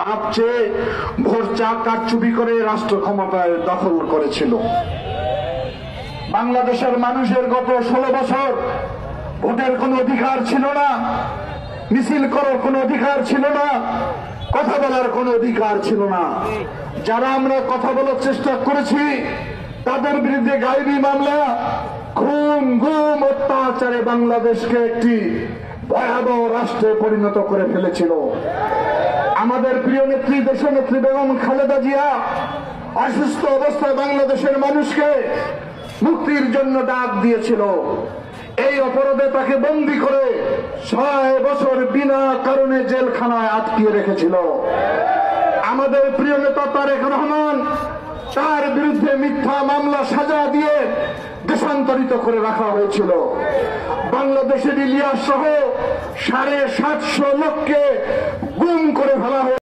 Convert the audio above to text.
মাপ চেয়ে ভোট কারচুপি করে রাষ্ট্র ক্ষমতায় দখল করেছিল। বাংলাদেশের মানুষের গত 16 বছর ভোটের কোনো অধিকার ছিল না, মিছিল করার কোনো অধিকার ছিল না, কথা বলার কোনো অধিকার ছিল না। যারা আমরা কথা বলার চেষ্টা করেছি তাদের বিরুদ্ধে গায়েবী মামলা, খুন, গুম, অত্যাচারে বাংলাদেশকে একটি ভয়াবহ রাষ্ট্রে পরিণত করে ফেলেছিল। আমাদের প্রিয় নেত্রী, দেশনেত্রী বেগম খালেদা জিয়া অসুস্থ অবস্থায় বাংলাদেশের মানুষকে মুক্তির জন্য ডাক দিয়েছিল। এই অপরাধে তাকে বন্দী করে 6 বছর বিনা কারণে জেলখানায় আটকিয়ে রেখেছিল। আমাদের প্রিয় নেতা তারেক রহমান, তার বিরুদ্ধে মিথ্যা মামলা সাজা দিয়ে দেশান্তরিত করে রাখা হয়েছিল। বাংলাদেশের ইলিয়াস সহ 750 লোককে গুম করে ফেলা হয়েছে।